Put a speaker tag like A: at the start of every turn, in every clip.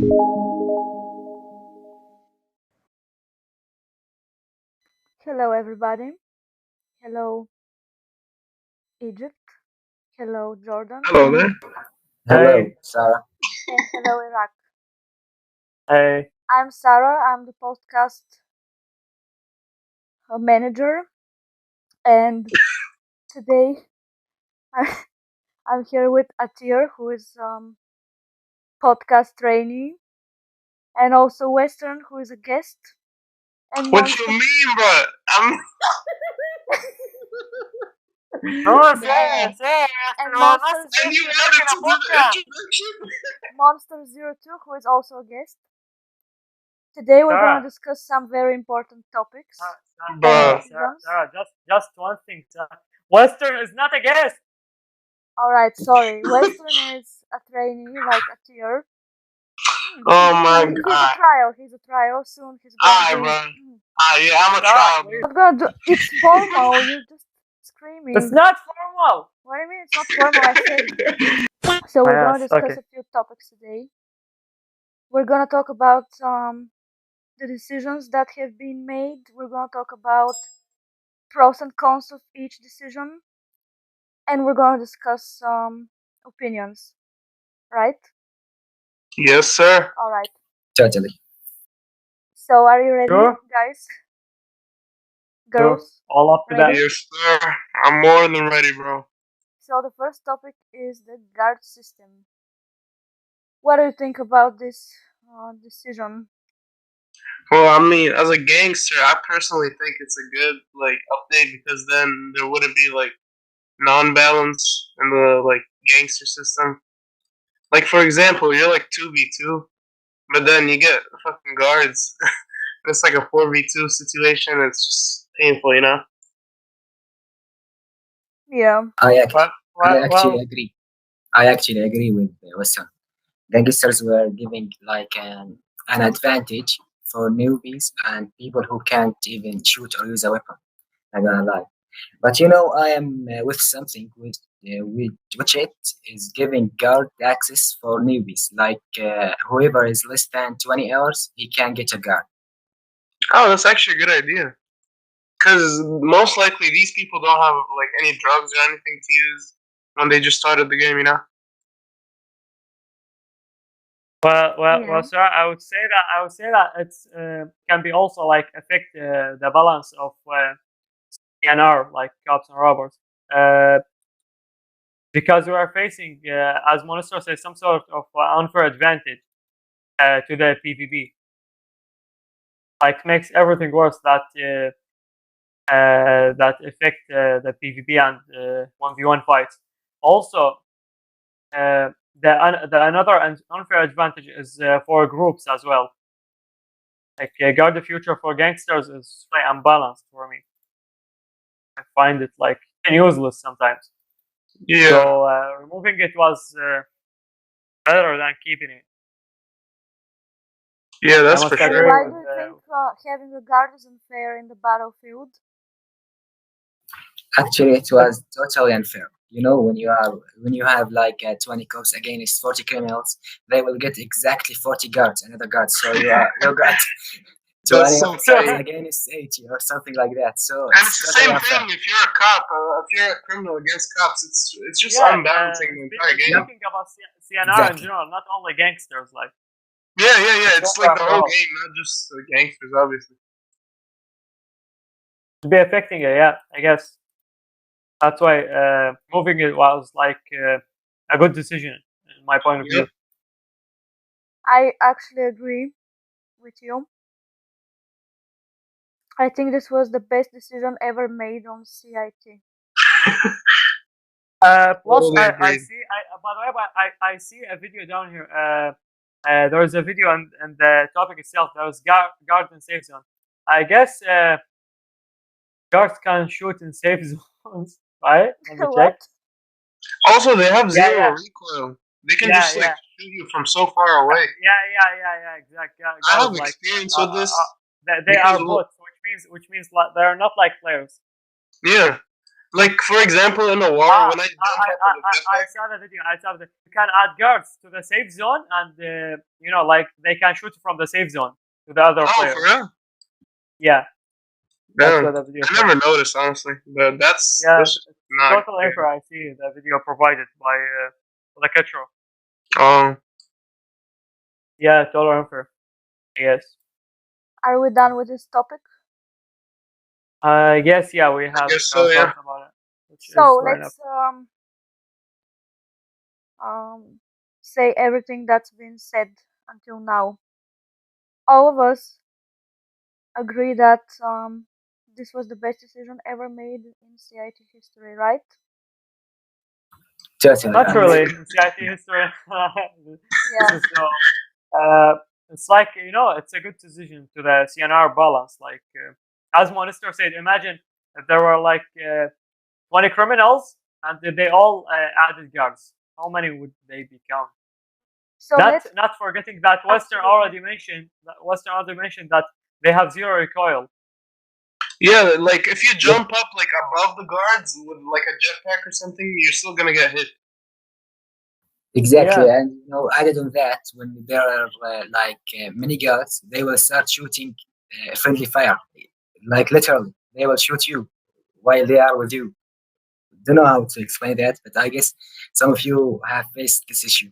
A: Hello, everybody. Hello, Egypt. Hello, Jordan.
B: Hello there.
C: Hello,
D: Hey,
C: Sarah.
A: And hello, Iraq.
D: hey.
A: I'm Sarah. I'm the podcast manager. And today I- I'm here with Atir, who is podcast trainee, and also Western, who is a guest. And
B: What you
A: Monster.
B: mean, bro? I'm
D: No,
A: Yeah.
D: say,
A: And
D: no, not
A: Monster,
B: and you
D: introduction
B: added
D: of
B: to the
D: podcast.
B: introduction.
A: Monster 02, who is also a guest. Today we're going
D: Sarah,
A: to discuss some very important topics and
B: Bruh.
A: decisions.
D: Sarah, just one thing, Sarah. Western is not a guest.
A: Alright, sorry. Western is a trainee, like a tier.
B: Oh my god.
A: He's a trial. Soon he's
B: Alright,
A: gonna
B: bro.
A: be.
B: Yeah, I'm a
D: Sarah,
B: trial.
D: please.
A: Not gonna do. It's formal. You're just screaming.
D: It's not formal.
A: What do you mean? It's not formal. I said. So we're gonna
D: Yes,
A: discuss
D: okay.
A: a few topics today. We're gonna talk about the decisions that have been made. We're gonna talk about pros and cons of each decision, and we're gonna discuss some opinions. Right?
B: Yes, sir.
A: All right.
C: Totally.
A: So are you ready,
D: Sure,
A: guys?
D: sure.
A: Girls?
D: All up to that.
A: Ready?
B: Yes, sir. I'm more than ready, bro.
A: So the first topic is the guard system. What do you think about this decision?
B: Well, I mean, as a gangster, I personally think it's a good update because then there wouldn't be non-balance in the gangster system. Like for example, you're like 2v2, but then you get fucking guards. It's like a 4v2 situation. It's just painful, you know.
A: Yeah.
C: I, ac-
D: Well,
C: I
D: well,
C: actually
D: well,
C: agree. I actually agree with Weston. Gangsters were giving an advantage for newbies and people who can't even shoot or use a weapon. I'm gonna lie. But I am with something which it is giving guard access for newbies. Like whoever is less than 20 hours, he can get a guard.
B: Oh, that's actually a good idea. Because most likely these people don't have any drugs or anything to use when they just started the game, you know.
D: well, sir. I would say that it's can be also affect the balance of CNR, like cops and robbers. Because we are facing, as Monster says, some sort of unfair advantage to the PvP. Like makes everything worse that that affect the PvP and 1v1 fights. Also, the another unfair advantage is for groups as well. Like guard the future for gangsters is very unbalanced for me. I find it useless sometimes.
B: Yeah.
D: So removing it was better than keeping it.
B: Yeah, that's for
D: agree
B: sure.
A: Why
D: with,
A: do you think having a guard is unfair in the battlefield?
C: Actually, it was totally unfair. When you have 20 cops against 40 criminals, they will get exactly 40 guards, another guard. So you got 20
B: That's so
C: officers
B: funny.
C: against 80 or something like that. So
B: And it's
C: it's
B: the
C: totally
B: same
C: unfair.
B: thing if you're a cop, if you're a criminal against cops. It's just
D: Yeah,
B: unbalancing the entire game.
D: speaking about CNR in
C: Exactly.
D: general, not only gangsters. Like
B: Yeah. It's like the whole
D: overall.
B: game, not just the gangsters, obviously.
D: To be affecting it, yeah, I guess. That's why moving it was a good decision in my point of view.
B: Yep.
A: I actually agree with you. I think this was the best decision ever made on CIT.
D: Plus,
B: Totally
D: I
B: agree.
D: see. By the way, I see a video down here. There is a video and the topic itself. There was guard in safe zone. I guess guards can shoot in safe zones, right? Let me check.
A: What?
B: Also, they have zero
D: Yeah.
B: recoil. They can
D: Yeah,
B: just
D: yeah.
B: shoot you from so far away.
D: Yeah, exactly.
B: I have experience with this.
D: They
B: because
D: are bots, which means they are not like players.
B: Yeah, Like for example, in a war,
D: Ah,
B: when I jump up on a
D: I
B: jetpack.
D: saw the video. I saw the. You can add guards to the safe zone, and like they can shoot from the safe zone to the other
B: Oh, for
D: players.
B: real?
D: Yeah, that's
B: Damn,
D: what the video
B: I
D: said.
B: never noticed honestly, but that's
D: Yeah,
B: just
D: it's
B: not
D: total
B: good.
D: effort. I see the video provided by the Ketro.
B: Oh,
D: Yeah, total effort. Yes.
A: Are we done with this topic?
D: Yes. Yeah, we
B: I
D: have
B: guess so. Yeah.
D: talked about it, which
A: So
D: is right up.
A: let's say everything that's been said until now. All of us agree that this was the best decision ever made in CIT history, right?
C: Totally.
D: Naturally, in CIT history,
A: Yeah.
D: this is it's like it's a good decision to the CNR balance. Like as Monster said, imagine if there were like 20 criminals and they all added guards. How many would they become?
A: So let's
D: Not forgetting that Western already mentioned. That they have zero recoil.
B: Yeah, like if you jump up like above the guards with like a jetpack or something, you're still gonna get hit.
C: Exactly,
D: Yeah.
C: and added on that, when there are many guards, they will start shooting friendly fire. Like literally, they will shoot you while they are with you. Don't know how to explain that, but I guess some of you have faced this issue.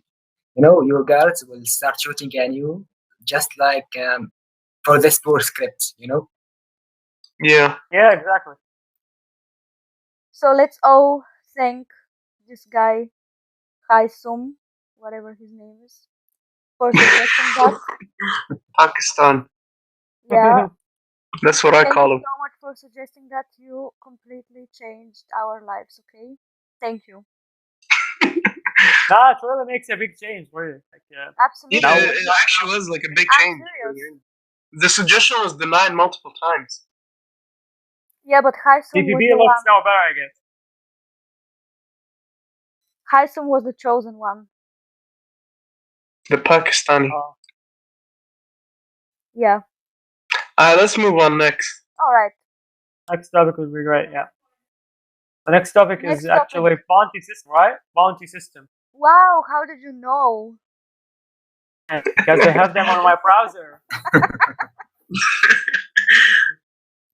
C: Your guards will start shooting at you, just like for this poor script.
B: Yeah.
D: Yeah, exactly.
A: So let's all thank this guy, Haisum, whatever his name is, for suggesting that.
B: Pakistan.
A: Yeah.
B: That's what I
A: Thank
B: call
A: you
B: him.
A: so much for suggesting that. You completely changed our lives, okay? Thank you.
D: That really makes a big change, really. Like,
A: Absolutely.
B: Yeah,
D: now,
B: it actually was like a big
A: I'm
B: change.
A: serious.
B: The suggestion was denied multiple times.
A: Yeah, but Haisum was
D: TPB
A: the
D: looks
A: one.
D: now better, I guess.
A: Haisum was the chosen one.
B: The Pakistani.
A: Yeah.
B: Let's move on next.
A: All right.
D: Next topic would be great. Yeah. The next topic
A: Next
D: is
A: topic.
D: actually bounty system, right? Bounty system.
A: Wow, how did you know?
D: Because I have them on my browser.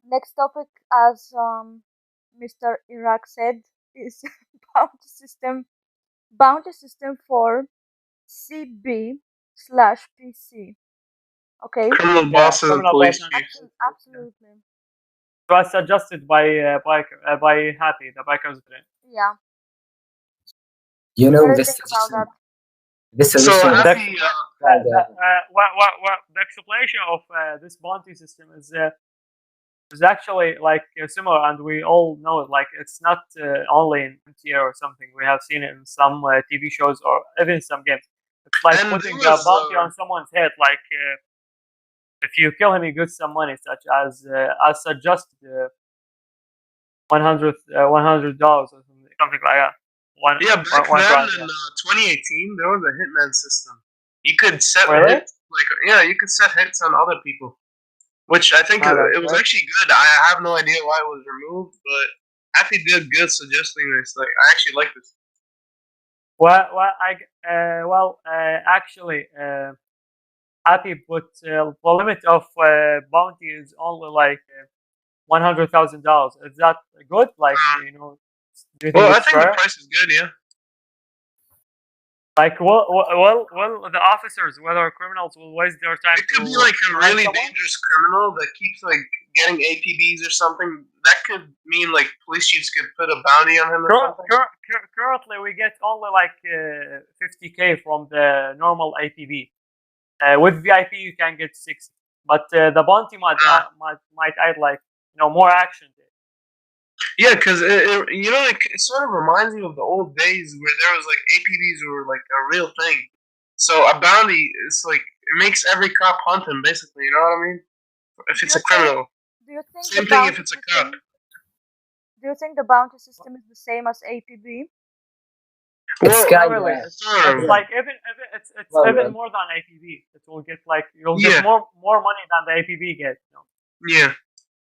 A: Next topic, as Mr. Iraq said, is bounty system. Bounty system for CB/PC. Okay.
B: Criminal bosses and
D: criminal
B: police
D: bosses.
B: chiefs.
A: Absolutely.
D: It was suggested by Happy, the biker's brain.
A: Yeah.
C: You know
A: What do you
C: this
A: think about
C: suggestion.
A: that?
C: This
B: So
C: suggestion.
B: Happy.
D: The explanation of this bounty system is actually like similar, and we all know it. Like it's not only in MTA or something. We have seen it in some TV shows or even some games. It's like
B: And
D: putting
B: there
D: a
B: was,
D: bounty on someone's head. Like if you kill him, you get some money, such as suggested $100 or something like that.
B: Yeah, back
D: one
B: then
D: grand,
B: in 2018, there was a hitman system. You could set
D: Really?
B: hits, you could set hits on other people, which I think
D: Ah, that's
B: it was
D: good.
B: actually good. I have no idea why it was removed, but Happy did good suggesting this. Like, I actually like this.
D: Actually, Happy put the limit of bounty is only like $100,000. Is that good? Like, do you think
B: Well, I
D: it's
B: think
D: fair?
B: the price is good. Yeah.
D: Like, will the officers, whether criminals, will waste their time
B: It could
D: to
B: be like a
D: find
B: really
D: someone?
B: dangerous criminal that keeps like getting APBs or something. That could mean like police chiefs could put a bounty on him or something.
D: Currently, we get only like 50K from the normal APB. With VIP, you can get 60, but the bounty might add like more action.
B: Yeah, because it sort of reminds me of the old days where there was like APBs were like a real thing. So a bounty is like it makes every cop hunt him, basically. You know what I mean? If it's a criminal.
A: Do you think
B: Same thing if it's a cop.
A: Do you think the bounty system is the same as APB?
C: It's
B: Well,
C: kind of
D: It's like even more than APB. It will get like you'll get more money than the APB gets.
B: Yeah.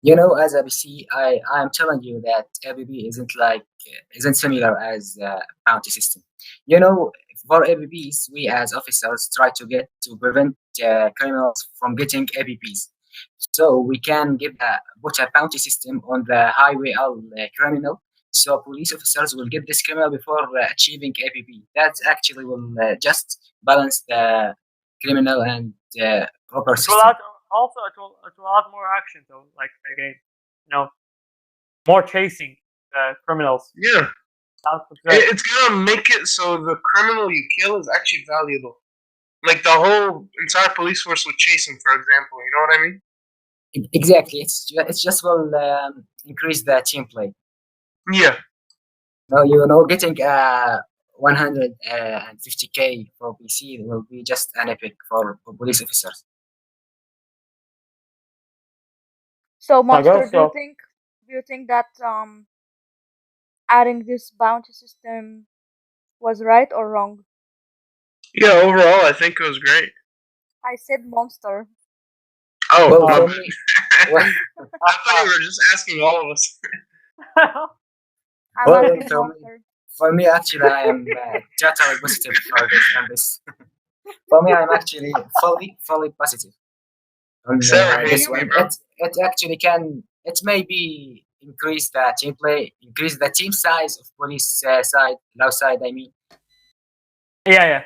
C: As a BC, I'm telling you that ABB isn't similar as bounty system. You know, for ABBs, we as officers try to prevent criminals from getting ABBs. So we can put a bounty system on the highway of criminal. So police officers will get this criminal before achieving ABB. That actually will just balance the criminal and proper
D: It will
C: system.
D: add also it will add more action though, like again, more chasing criminals.
B: Yeah,
D: That's great.
B: it's gonna make it so the criminal you kill is actually valuable. Like the whole entire police force would chase him, for example. You know what I mean?
C: Exactly. It's just will increase the team play.
B: Yeah.
C: No, getting 150K for PC will be just an epic for police officers.
A: So,
D: I
A: Monster,
D: guess so.
A: do you think that adding this bounty system was right or wrong?
B: Yeah, overall, I think it was great.
A: I said Monster.
B: Oh,
C: Well,
B: my
C: for
B: bad.
C: me, well,
B: I thought you were just asking all of us.
A: I'm
C: well,
A: asking
C: for me,
A: Monster.
C: for me, actually, I am totally positive for this. For me, I'm actually fully positive on
B: Sarah
A: Can
C: this
B: hates
A: you
B: me,
C: one.
B: bro.
C: It actually can. It maybe increase the team play, increase the team size of police side, low side. I mean.
D: Yeah.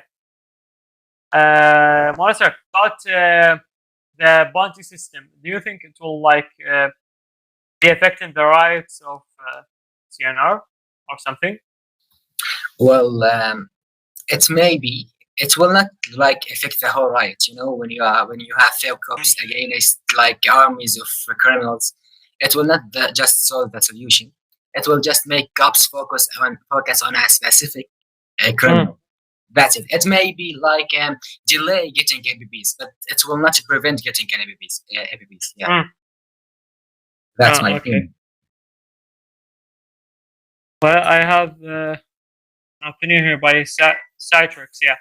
D: Monster, about the bounty system, do you think it will be affecting the rights of CNR or something?
C: Well, it will not affect the whole riot. When you have failed cops against armies of criminals, it will not just solve the solution. It will just make cops focus on a specific criminal. That's it. It may be delay getting ABBs, but it will not prevent getting an ABBs. ABBs. Yeah, that's my
D: Okay.
C: opinion.
D: Well, I have an opinion here by Citrix. Yeah.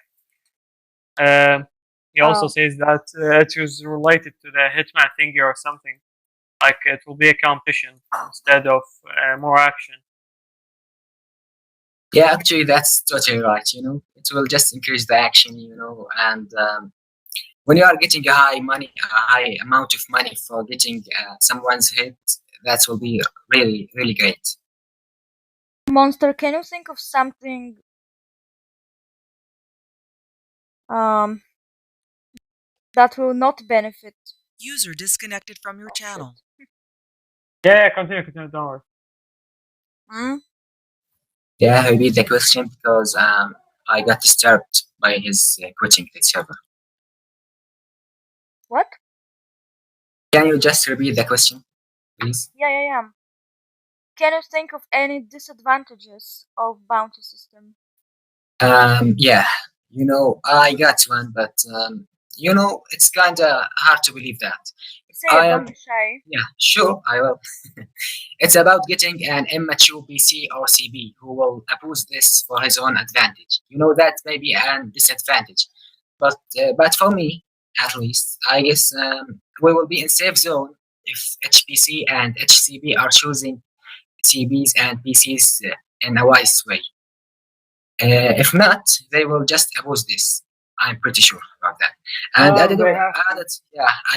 D: He also
A: Oh.
D: says that it was related to the Hitman thingy or something. Like it will be a competition instead of more action.
C: Yeah, actually, that's totally right. It will just increase the action. And when you are getting a high amount of money for getting someone's hit, that will be really, really great.
A: Monster, can you think of something um that will not benefit?
E: User disconnected from your channel.
D: Yeah, continue, don't worry.
A: Hmm?
C: Yeah, repeat the question because I got disturbed by his quitting the server.
A: What?
C: Can you just repeat the question, please?
A: Yeah. Can you think of any disadvantages of bounty system?
C: Yeah, I got one, but it's kind of hard to believe that.
A: Say it, don't be shy.
C: Yeah, sure, I will. It's about getting an immature PC or CB who will abuse this for his own advantage. That may be a disadvantage, but for me, at least, I guess we will be in safe zone if HPC and HCB are choosing CBs and PCs in a wise way. If not, they will just abuse this. I'm pretty sure about that. And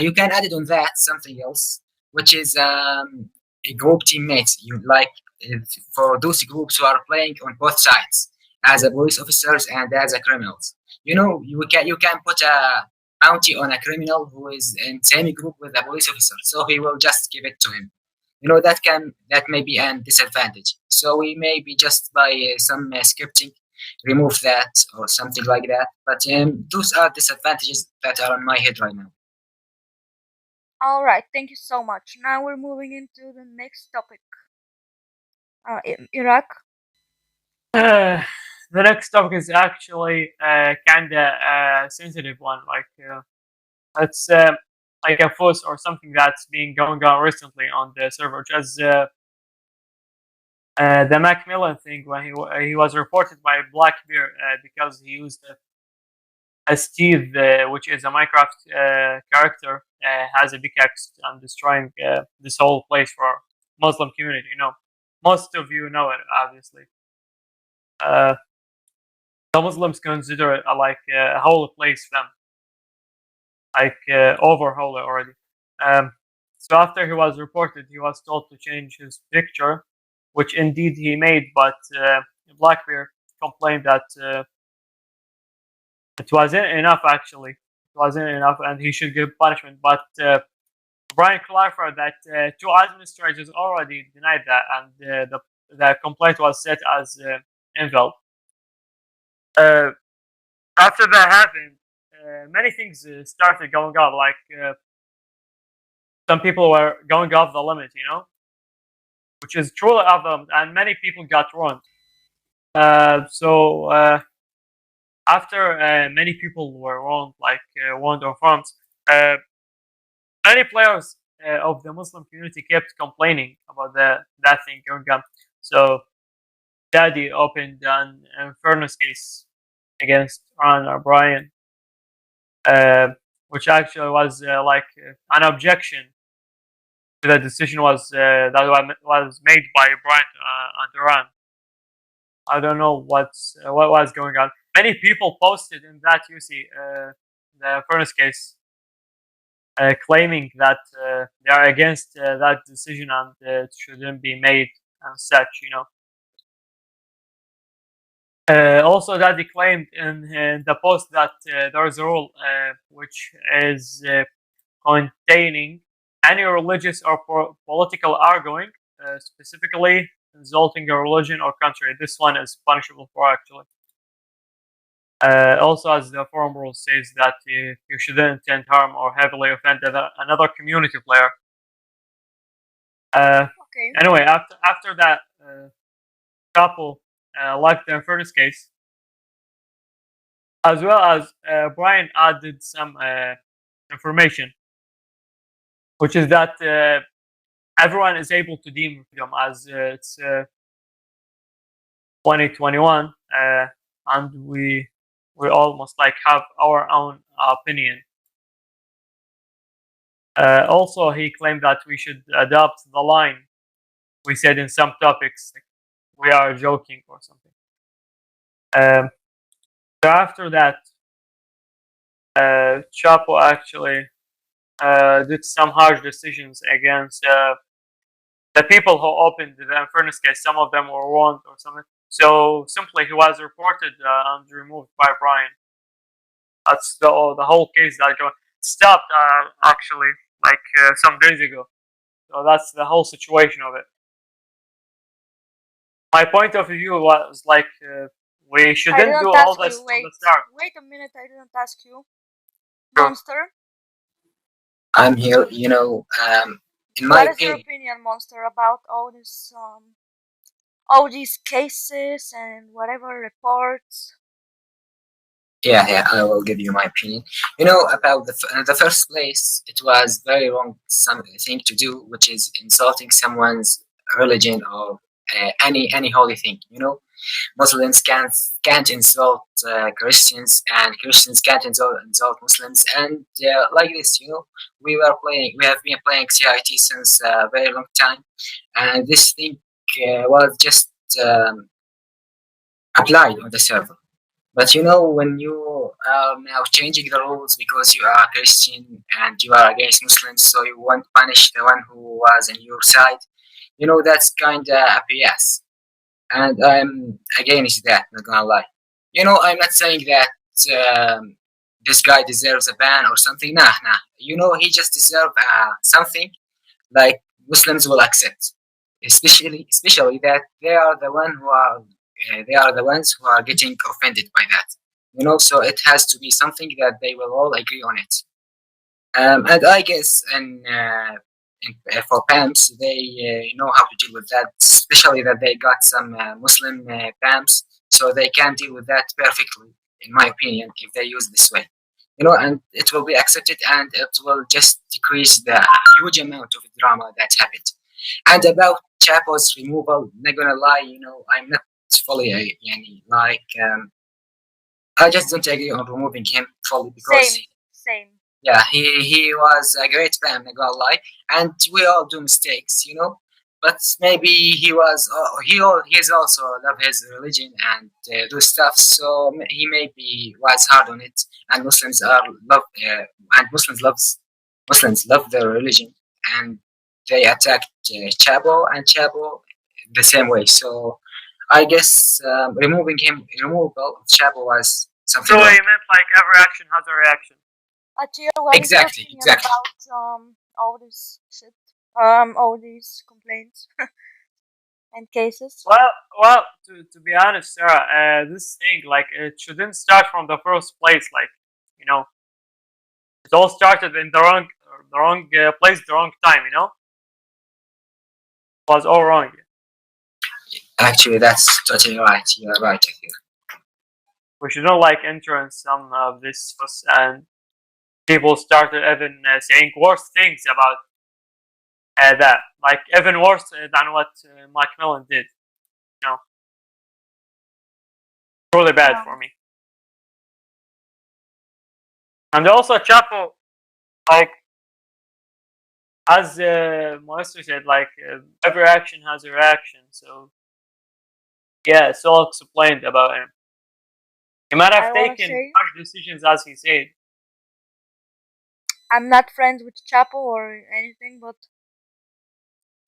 C: you can add it on that something else, which is a group teammates. For those groups who are playing on both sides, as a police officers and as a criminals. You can put a bounty on a criminal who is in same group with a police officer, so he will just give it to him. That may be a disadvantage. So we may be just by some scripting remove that or something like that. But those are disadvantages that are on my head right now.
A: Alright, thank you so much. Now we're moving into the next topic. Iraq.
D: The next topic is actually kind of sensitive one. It's like a fuss or something that's been going on recently on the server, just the Macmillan thing when he was reported by Blackbeard because he used Steve, which is a Minecraft character, has a pickaxe and destroying this whole place for Muslim community. Most of you know it, obviously. The Muslims consider it like a holy place for them, like over holy already. So after he was reported, he was told to change his picture, which indeed he made, but Blackbeard complained that it wasn't enough, actually. It wasn't enough, and he should give punishment. But Brian clarified that two administrators already denied that, and the complaint was set as invalid. After that happened, many things started going on. Like some people were going off the limit, which is truly off the limit, and many people got ruined. So after many people were wronged, like warned or harmed, many players of the Muslim community kept complaining about that thing going on. So Daddy opened an fairness case against Ron O'Brien, which actually was an objection to the decision that was made by Brian and Iran. I don't know what was going on. Many people posted in that the fairness case, claiming that they are against that decision and it shouldn't be made and such. Also, that he claimed in the post that there is a rule which is containing any religious or political arguing, specifically insulting a religion or country. This one is punishable for, actually. Also, as the forum rule says, that you shouldn't intend harm or heavily offend another community player.
A: Okay.
D: Anyway, after that, couple like the fairness case, as well as Brian added some information, which is that everyone is able to deem freedom, as it's 2021, and we almost like have our own opinion. Also, he claimed that we should adopt the line we said in some topics, like we are joking or something. So after that, Chapo actually did some harsh decisions against the people who opened the unfairness case. Some of them were warned or something. So simply, he was reported and removed by Brian. That's the whole case that stopped actually like some days ago. So that's the whole situation of it. My point of view was like we shouldn't do all this from the start.
A: Wait a minute, I didn't ask you.
D: Sure.
A: Monster,
C: I'm here, in my
A: what is your
C: opinion.
A: opinion, Monster, about all these cases and whatever reports?
C: Yeah, I will give you my opinion. About the first place, it was very wrong thing to do, which is insulting someone's religion or any holy thing. Muslims can't insult Christians, and Christians can't insult Muslims, and like this. We have been playing CIT since a very long time, and this thing was just applied on the server. But when you are now changing the rules because you are Christian and you are against Muslims, so you won't punish the one who was on your side, that's kind of a BS. And I'm against that, not gonna lie. I'm not saying that this guy deserves a ban or something. Nah. He just deserves something like Muslims will accept, especially that they are the ones who are getting offended by that. So it has to be something that they will all agree on it. And I guess for PAMs, they know how to deal with that, especially that they got some Muslim PAMs, so they can deal with that perfectly, in my opinion, if they use this way. And it will be accepted, and it will just decrease the huge amount of drama that happened. And about Chapo's removal, not gonna lie, I'm not fully I just don't agree on removing him fully because
A: Same.
C: yeah, he was a great man, I'm not gonna lie, and we all do mistakes, you know. But maybe he was he's also love his religion and do stuff, so he maybe was hard on it. And Muslims are love and Muslims love their religion, and they attacked Chabo and Chabo the same way. So I guess removal of Chabo was
D: So
C: something
D: he
C: wrong.
D: meant like every action has a reaction.
A: Atiyah, what is your
C: Exactly,
A: opinion
C: exactly.
A: about all this shit? All these complaints and cases?
D: Well, to be honest, Sarah, this thing like it shouldn't start from the first place. Like, you know, it all started in the wrong place, the wrong time. You know, it was all wrong.
C: Actually, that's totally right. You are right, I think.
D: We shouldn't like enter in some of this fuss, and people started even saying worse things about that, like even worse than what Macmillan did. You know, really bad for me. And also Chapo, like as Maestro said, like every action has a reaction. So yeah, it's all explained about him. He might
A: I
D: have
A: wanna
D: taken
A: say
D: harsh decisions, as he said.
A: I'm not friends with Chapo or anything, but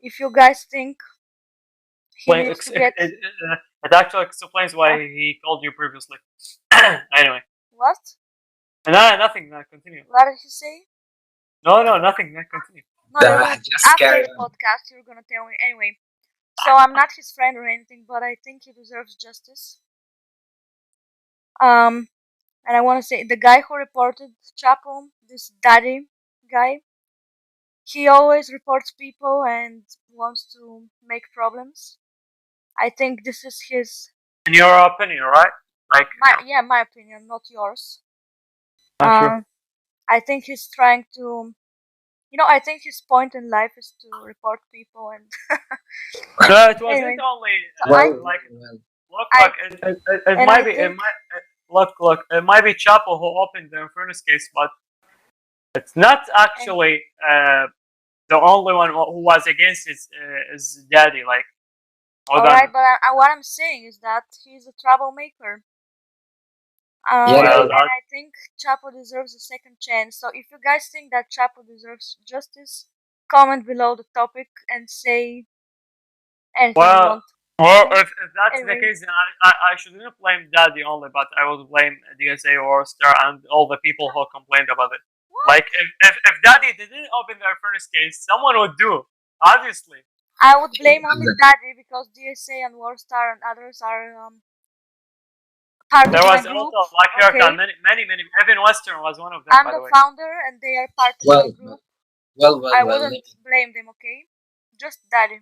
A: if you guys think he
D: Well,
A: needs to get
D: it actually explains why he called you previously. Anyway,
A: what?
D: no, nothing. Continue.
A: What did he say?
D: No, nothing. Continue.
A: No, you're gonna
C: Just
A: after
C: carry
A: the
C: on.
A: podcast. You're gonna tell me anyway. So I'm not his friend or anything, but I think he deserves justice. And I want to say the guy who reported Chapo, this daddy guy, he always reports people and wants to make problems. I think this is his
D: In your opinion, right? Like,
A: my opinion, not yours.
D: sure.
A: I think he's trying to, I think his point in life is to report people and
D: No, it wasn't
A: anyway.
D: only
A: So I
D: like
C: Well,
D: look. It
A: and I
D: might be. It
A: think
D: might look. It might be Chapo who opened the Infernus case, but it's not
A: and
D: actually the only one who was against his daddy. Like, hold
A: all right,
D: on.
A: but what I'm saying is that he's a troublemaker.
C: yeah,
D: Well,
A: And I think Chapo deserves a second chance. So if you guys think that Chapo deserves justice, comment below the topic and say anything you
D: well,
A: want.
D: well,
A: Okay?
D: if that's the
A: Anyway,
D: case, then I shouldn't blame daddy only, but I would blame DSA or Star and all the people who complained about it.
A: what?
D: Like, if daddy didn't open the Infernus case, someone would do. Obviously.
A: I would blame only
C: exactly.
A: Daddy because DSA and Warstar and others are part
D: There
A: of my
D: was
A: group.
D: also Black Hawk
A: Okay,
D: and many. Evan Western was one of them,
A: I'm
D: by the
A: the
D: way.
A: founder and they are part of my
C: Well,
A: group. I
C: well.
A: wouldn't blame them. Okay, just Daddy.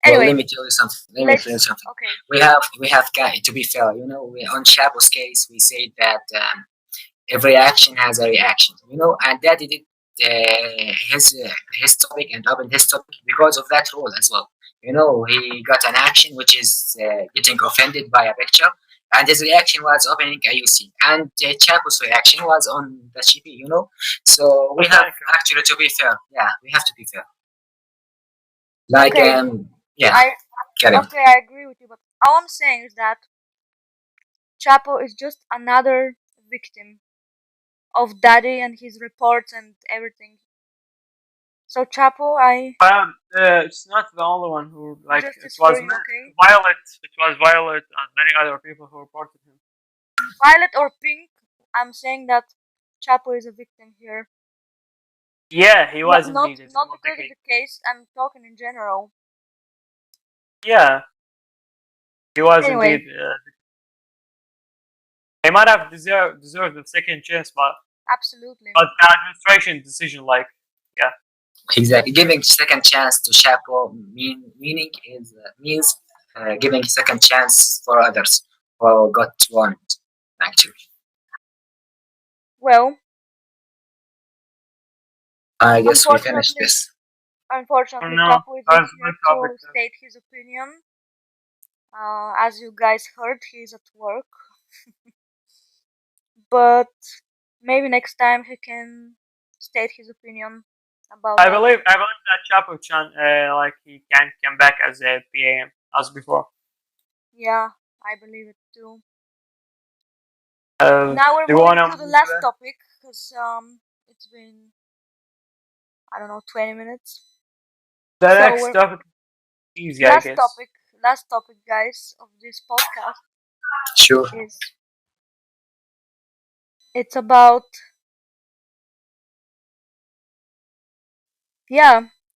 C: Well,
A: Anyway,
C: let me tell you something.
A: let's. Okay,
C: We have guy to be fair. You know, on Chapo's case, we said that every action has a reaction. You know, and that did his topic and opened his topic because of that rule as well. You know, he got an action which is getting offended by a picture, and his reaction was opening a UC, and Chapo's reaction was on the GP. You know, so we have actually to be fair. Yeah, we have to be fair. Like
A: okay.
C: yeah,
A: I
C: carry on.
A: okay. I agree with you, but all I'm saying is that Chapo is just another victim of Daddy and his reports and everything. So Chapo,
D: It's not the only one who like it
A: justice for
D: was
A: you. Okay,
D: Violet. It was Violet and many other people who reported him.
A: Violet or Pink. I'm saying that Chapo is a victim here.
D: Yeah, he was
A: Not
D: indeed.
A: not because of the case. I'm talking in general.
D: Yeah, he was
A: Anyway,
D: indeed. He might have deserved the second chance, but
A: absolutely.
D: the administration decision, like, yeah.
C: Exactly. Giving second chance to Chapo means giving second chance for others who got warned. Actually,
A: Well,
C: I guess we finished
A: unfortunately,
C: this.
D: Oh
A: unfortunately,
D: no,
A: Chapo
D: that
A: isn't
D: was a
A: here
D: good topic.
A: to state his opinion. As you guys heard, he's at work. but maybe next time he can state his opinion about
D: I
A: that.
D: believe that Chapo-chan, like he can come back as a PAM as before.
A: Yeah, I believe it too.
D: Uh,
A: Now we're
D: do you
A: moving
D: wanna
A: to the
D: move
A: last
D: to
A: topic because it's been, I don't know, 20 minutes.
D: the
A: So
D: next
A: we're
D: topic? Easy, I guess.
A: last topic, guys, of this podcast
C: Sure.
A: is it's about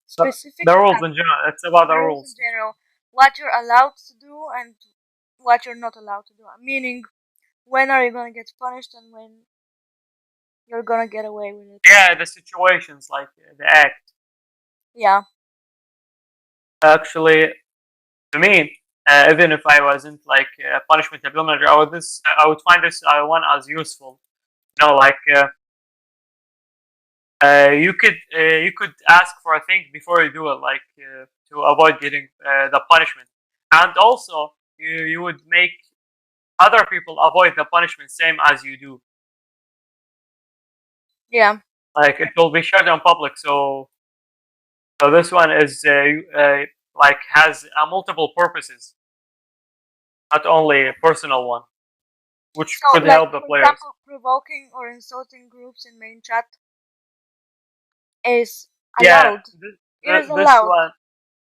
A: specific
D: The rules in general. It's about the
A: rules in
D: rules.
A: general, what you're allowed to do and what you're not allowed to do. Meaning, when are you gonna get punished and when you're gonna get away with it.
D: Yeah, the situations like the act.
A: Yeah,
D: Actually, to me, even if I wasn't like punishment implementer, I would find this one as useful. You know, like you could ask for a thing before you do it, like to avoid getting the punishment, and also you would make other people avoid the punishment same as you do.
A: yeah,
D: Like it will be shared on public, so this one is like has multiple purposes, not only a personal one, which
A: so
D: could
A: like
D: help the
A: for
D: players.
A: example, provoking or insulting groups in main chat is
D: Yeah,
A: allowed. It is
D: this
A: allowed.
D: one,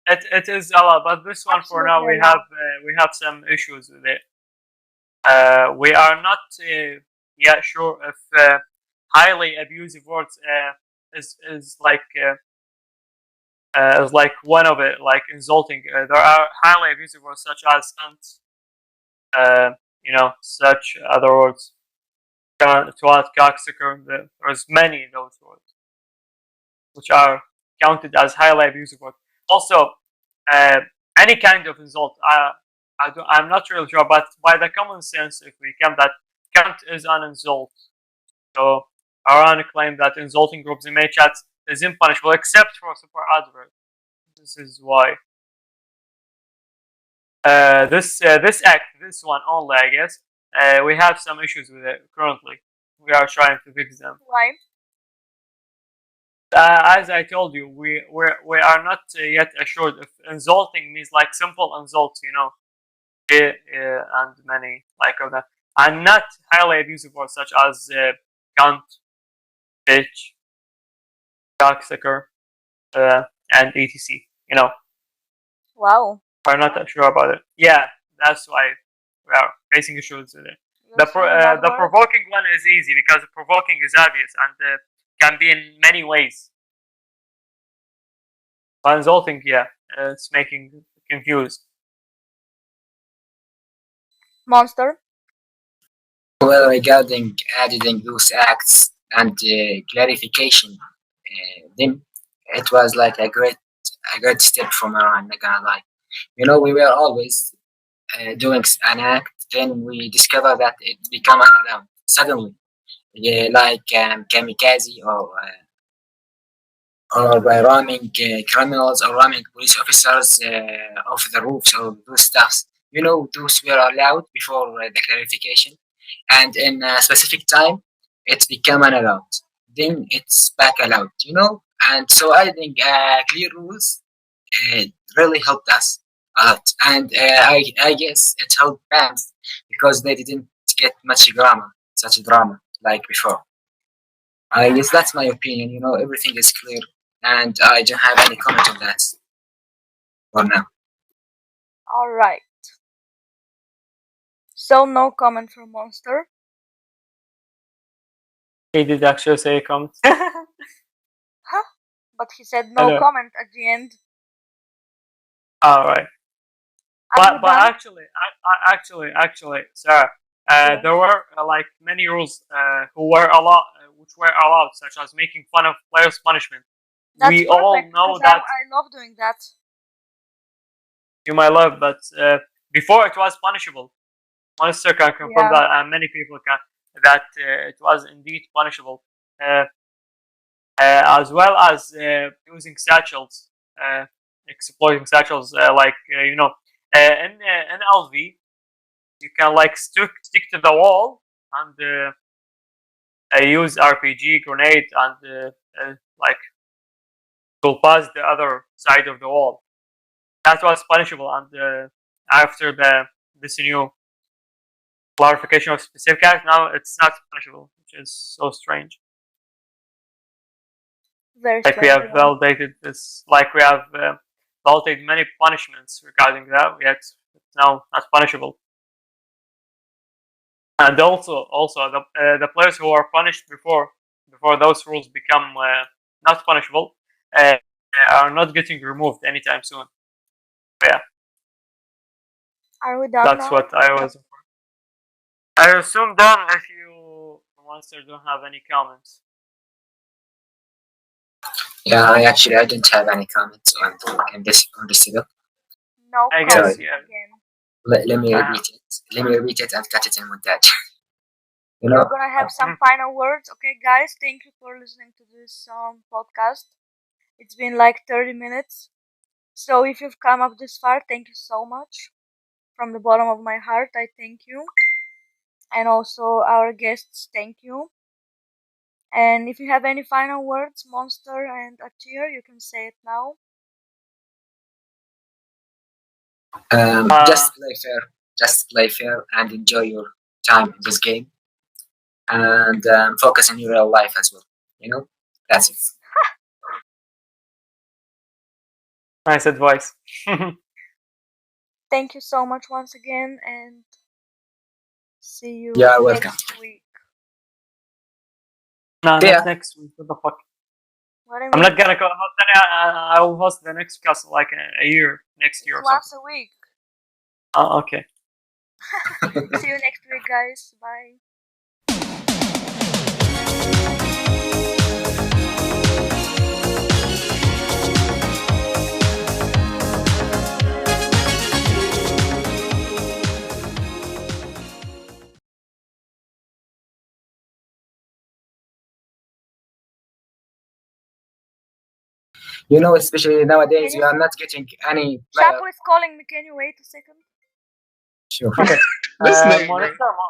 D: it is allowed, but this one for now
A: Absolutely allowed.
D: we have some issues with it. We are not yet sure if highly abusive words is like one of it, like insulting. There are highly abusive words such as cunt, such other words. Twat, cocksucker. There's many of those words which are counted as highly abusive words. Also, uh, any kind of insult. I'm not really sure, but by the common sense, if we come that cunt is an insult. So Iran claimed that insulting groups in main chats is impunishable except for super advert. This is why. This act, this one only, I guess, we have some issues with it currently. We are trying to fix them.
A: Why?
D: As I told you, we are not yet assured if insulting means like simple insults, and many like of that, and not highly abusive words such as cunt, bitch, cocksucker, and etc.
A: Wow.
D: We're not sure about it. Yeah, that's why we are facing issues with it.
A: You're saying bad
D: The
A: words?
D: provoking one is easy because provoking is obvious and can be in many ways. But insulting, yeah, it's making confused.
A: Monster?
C: Well, regarding adding those acts and clarification, then it was like a great step from Iran. Not gonna lie, we were always doing an act, then we discover that it become unallowed suddenly, yeah, like kamikaze or by ramming criminals or ramming police officers off the roofs or those stuffs. Those were allowed before the clarification, and in a specific time, it's become unallowed. Then it's back allowed. And so I think clear rules uh, really helped us a lot, and I guess it helped bands because they didn't get much drama like before. I guess that's my opinion. Everything is clear, and I don't have any comment on that for now.
A: Alright. So no comment from Monster.
D: He did actually say comment.
A: Huh? But he said no
D: Hello.
A: comment at the end.
D: All right.
A: Are we
D: But
A: done?
D: actually, Sarah, there were like many rules which were allowed, such as making fun of players' punishment.
A: That's
D: We
A: perfect
D: all know
A: because
D: that
A: I love doing that.
D: you might love, but before it was punishable. Monster can confirm
A: Yeah.
D: that, and many people can that it was indeed punishable, as well as using satchels, exploiting satchels, in LV, you can like stick to the wall and use RPG grenade and like go past the other side of the wall. That was punishable, and after this new clarification of specific act, now it's not punishable, which is so strange.
A: Very
D: Like we
A: strange.
D: have validated this, like we have validated many punishments regarding that, yet it's now not punishable. And also the players who are punished before those rules become not punishable are not getting removed anytime soon. Yeah,
A: Are we done
D: that's
A: now?
D: what I assume done if you monster don't have any comments.
C: Yeah, I didn't have any comments on this setup.
A: No
D: I
A: comments
D: guess, yeah.
A: again.
C: Let me repeat it. Let me repeat it and cut it in montage. You know,
A: We're gonna have some final words. Okay, guys, thank you for listening to this podcast. It's been like 30 minutes. So if you've come up this far, thank you so much. From the bottom of my heart, I thank you. And also our guests, thank you. And if you have any final words, Monster and Atir, you can say it now.
C: just play fair and enjoy your time in this game, and focus on your real life as well. You know, that's it.
D: Nice advice.
A: Thank you so much once again, and see you
C: You are welcome.
A: next week.
D: No,
C: Yeah.
D: not next week. What the fuck?
A: What do you
D: I'm
A: mean?
D: not gonna host any. I will host the next cast like a year, next year or
A: Once
D: something.
A: a week.
D: Oh, okay.
A: See you next week, guys. Bye.
C: You know, especially nowadays,
A: Can
C: you
A: you-
C: are not getting any player.
A: Chapo is calling me. Can you wait a second?
C: Sure.
D: Okay.
B: This name, bro.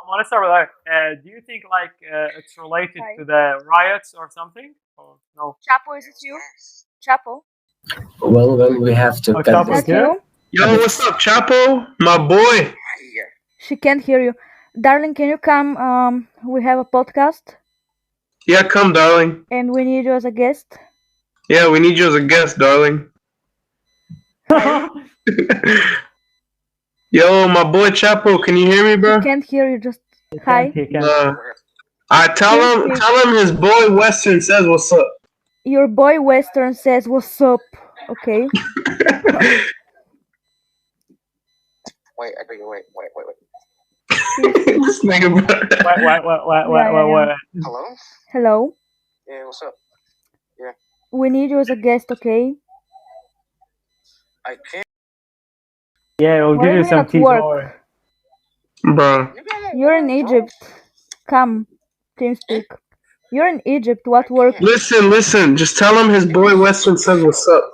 D: Monster, do you think like it's related
A: Hi.
D: to the riots or something? Or no?
A: Chapo, is it you? Chapo?
C: Well, we have to
D: Oh,
C: cut
D: Chapo
C: this.
A: Is that you?
B: Yo, what's up, Chapo? My boy.
A: She can't hear you. Darling, can you come? We have a podcast
B: Yeah, come, darling.
A: and we need you as a guest.
B: Yeah, we need you as a guest, darling. Yo, my boy Chapo, can you hear me, bro?
A: He can't hear you. Just hi.
D: He can.
B: I tell him his boy Western says what's up.
A: Your boy Western says, "What's up?" Okay.
F: Wait.
B: This nigga, bro.
D: Wait.
F: Hello?
A: Hello.
F: Yeah, what's up?
A: We need you as a guest. Okay.
F: I can't.
D: Yeah, we'll
A: What
D: give
A: do
D: you
A: you
D: some
A: mean at
D: tea.
A: work?
B: Bro.
A: You're in Egypt. Come, TeamSpeak. You're in Egypt. What work?
B: Listen. Just tell him his boy Western says what's up.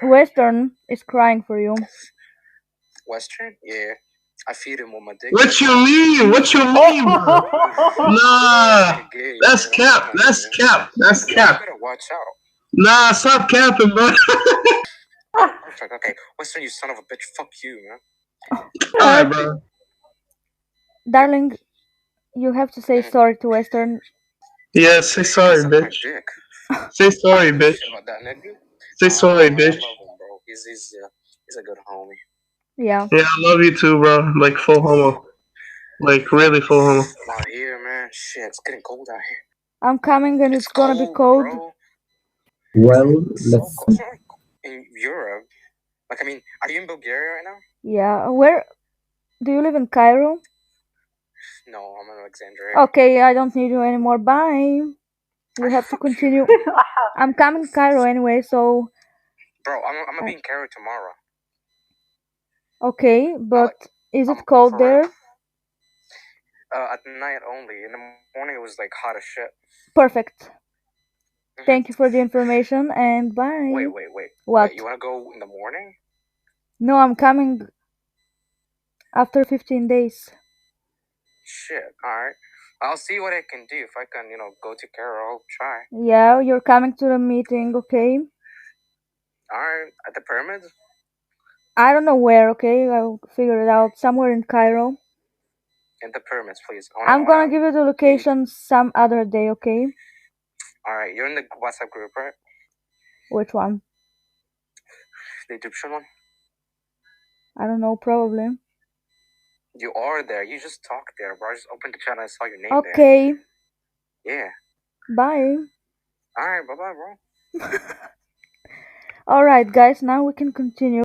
A: Western is crying for you.
F: Western? Yeah. I feed him with my dick.
B: What you mean, bro? Nah, that's cap.
F: You better watch out.
B: Nah, stop capping, bro.
F: Perfect. Okay. Western, you son of a bitch. Fuck you, man.
B: Alright, bro.
A: Darling, you have to say sorry to Western.
B: Yeah, say sorry,
F: Suck my
B: bitch.
F: dick.
B: Say sorry, bitch.
F: Shit about that nigga?
B: Say sorry,
F: I
B: bitch.
F: love him, bro. He's a good homie.
A: Yeah.
B: Yeah, I love you too, bro. Like full homo. Like really full homo.
F: Out here, man. Shit, it's getting cold out here.
A: I'm coming and it's gonna be cold.
F: Bro.
C: Well,
F: So
C: let's.
F: cold. In Europe. Like, I mean, are you in Bulgaria right now?
A: Yeah. Where do you live in Cairo?
F: No, I'm in Alexandria.
A: Okay, I don't need you anymore. Bye. We have to continue. I'm coming to Cairo anyway, so
F: Bro, I'm gonna be in Cairo tomorrow.
A: okay, but is
F: I'm
A: it cold
F: for real.
A: there?
F: At night only. In the morning it was like hot as shit.
A: Perfect. Thank you for the information and bye.
F: Wait.
A: What?
F: Wait, you wanna go in the morning?
A: No, I'm coming after 15 days.
F: Shit, alright. I'll see what I can do. If I can, go to Cairo, I'll try.
A: Yeah, you're coming to the meeting, okay?
F: Alright, at the pyramids?
A: I don't know where, okay? I'll figure it out. Somewhere in Cairo.
F: In the pyramids, please.
A: I'm gonna give you the location some other day, okay?
F: Alright, you're in the WhatsApp group, right?
A: Which one?
F: The Egyptian one?
A: I don't know, probably.
F: You are there. You just talked there, bro. I just opened the chat and I saw your name there.
A: Okay.
F: Yeah.
A: Bye.
F: Alright, bye-bye, bro.
A: Alright, guys, now we can continue.